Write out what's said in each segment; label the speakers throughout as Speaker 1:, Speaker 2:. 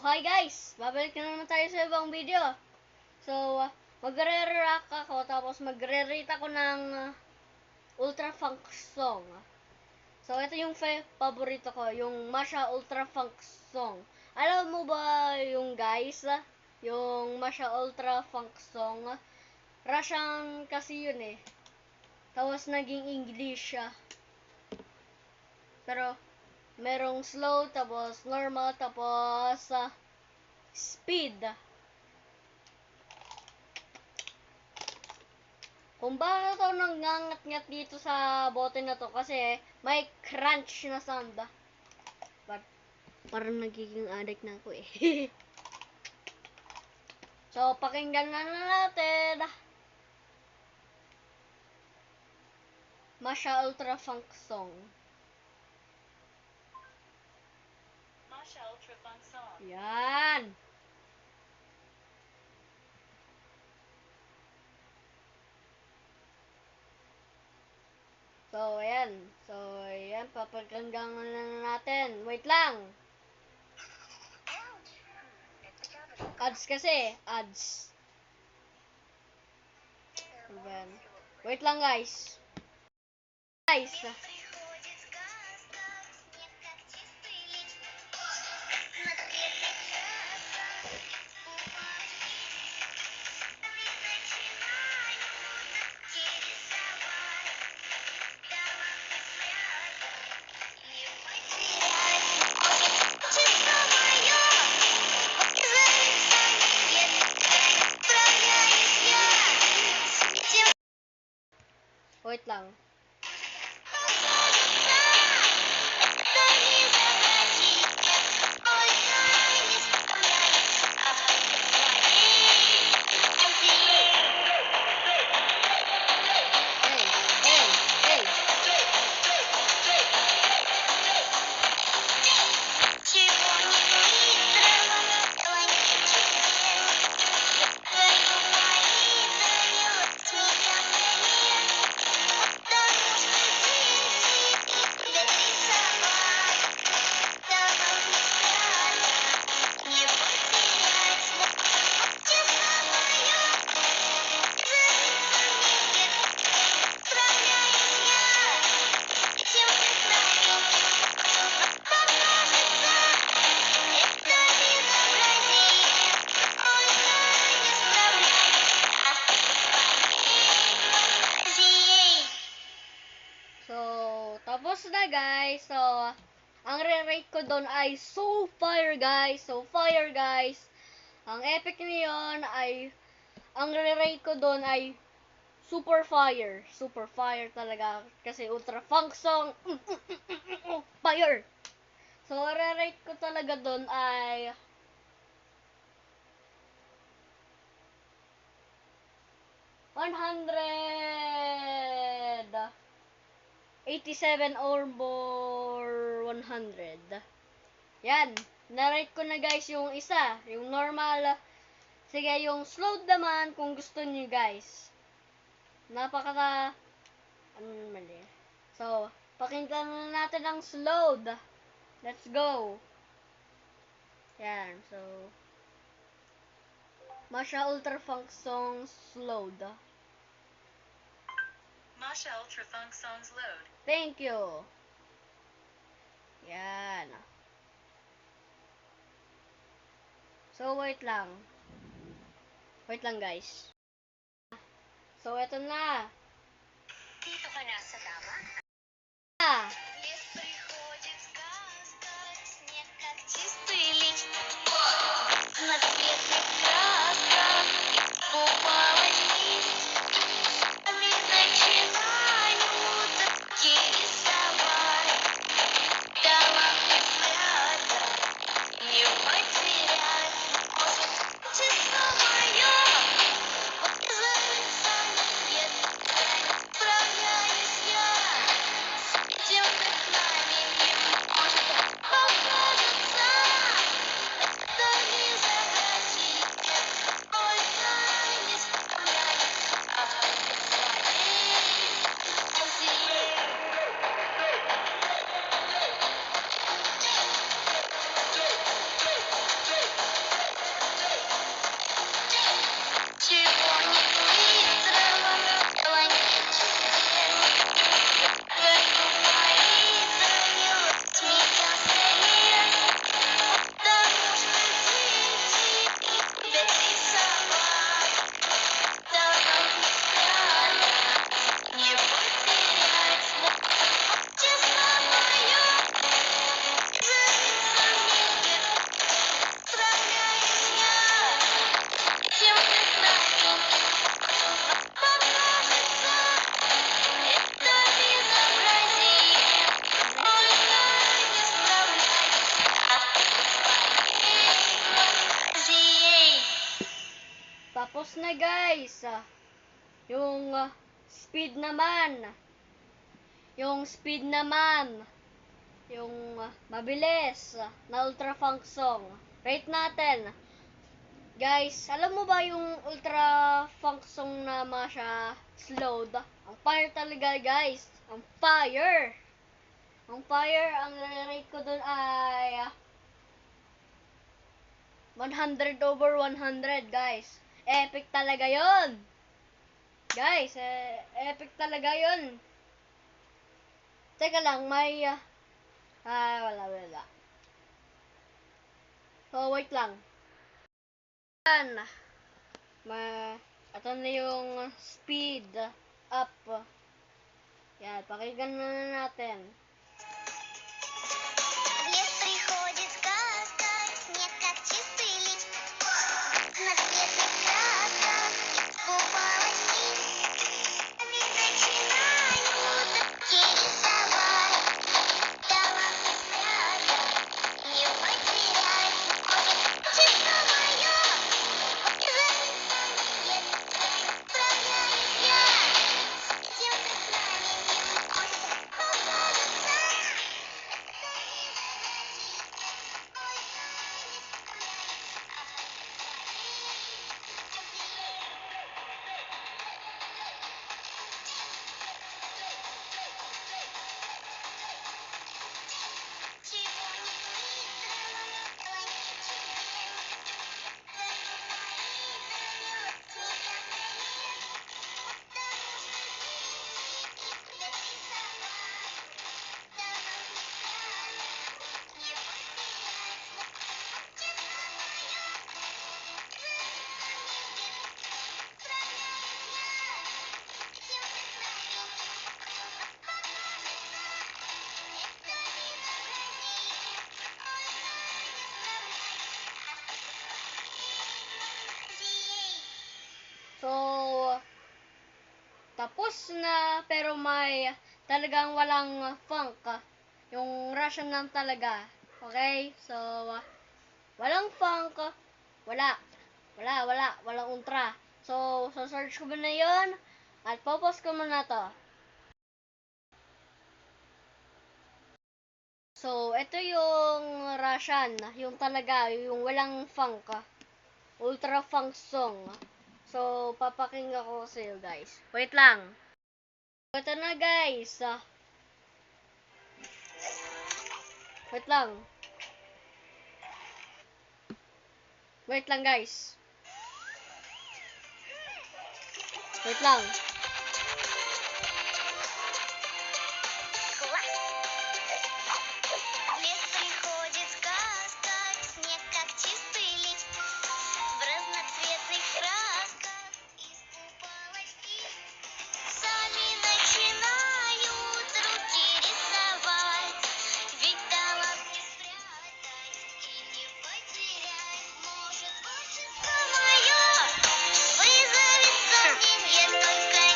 Speaker 1: hi guys! Babalik na naman tayo sa ibang video. So, magre-react ako tapos magre-rate ako ng Ultra Funk song. So, ito yung paborito ko, yung Masha Ultra Funk song. Alam mo ba yung guys, yung Masha Ultra Funk song, Russian kasi yun eh. Tapos naging English siya. Pero, merong slow, tapos normal, tapos speed. Kung bakit ako nangangat-ngat dito sa bote na to, kasi may crunch na sound. But, parang nagiging addict na ako eh. So, pakinggan na natin. Masha Ultra Funk song.
Speaker 2: Masha Ultra Funk song.
Speaker 1: Yan. So, ayan. Papagkanggang na natin. Wait lang. Ads kasi. Ads. Ayan. Wait lang, guys. Wait lang. Tapos na guys. So, ang re-rate ko doon ay so fire guys. Ang epic niyon ay, ang re-rate ko doon ay super fire. Super fire talaga. Kasi ultra funk song. Fire. So, re-rate ko talaga doon ay 187 or more 100. Yan. Na-rate ko na guys yung isa. Yung normal. Sige, yung slowed naman kung gusto niyo guys. Mali. So, pakinggan na natin ang slowed. Let's go. Yan. So, Masha Ultra Funk song slowed.
Speaker 2: Masha Ultra Funk songs load.
Speaker 1: Thank you. Yan. So, wait lang. Wait lang, guys. So, eto na.
Speaker 2: Dito ka na sa tama.
Speaker 1: naman guys, yung speed naman. Yung speed naman. Yung mabilis na Ultra Funk Song. Rate natin. Guys, alam mo ba yung Ultra Funk Song na mga siya slowed? Ang fire talaga guys. Ang fire. Ang fire, ang rate ko dun ay 100 over 100 guys. Epic talaga yon. Guys, epic talaga yon. Teka lang, may wala. So, wait lang. Yan. Ito na yung speed up. Yan, pakinggan na natin. So, tapos na, pero may talagang walang funk. Yung Russian lang talaga. Okay? So, walang funk. Walang ultra. So, search ko muna yun. At popost ko muna to. So, ito yung Russian. Yung talaga, yung walang funk. Ultra funk song. So, papakinggan ko sa iyo guys. Wait lang. Ito na guys. Wait lang. Wait lang guys. Wait lang.
Speaker 3: Вызовет сон, нет той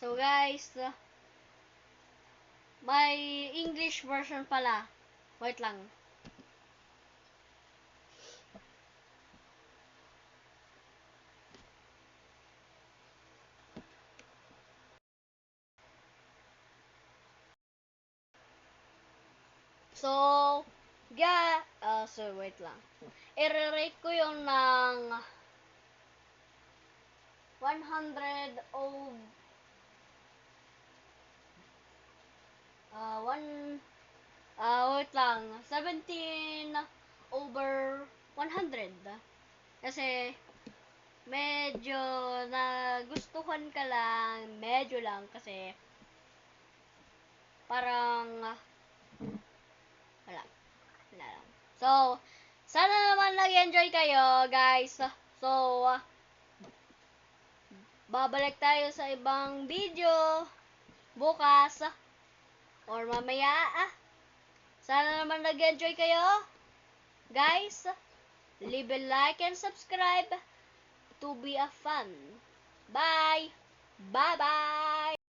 Speaker 1: So guys, may English version pala. Wait lang. So, wait lang. I-rate ko yung ng 100 of wait lang, 17 over 100. Kasi medyo nagustuhan ka lang, medyo lang kasi parang wala lang. So, sana naman nag-enjoy kayo, guys. So, babalik tayo sa ibang video bukas or mamaya. Sana naman nag-enjoy kayo, guys. Leave a like and subscribe to be a fun. Bye! Bye-bye!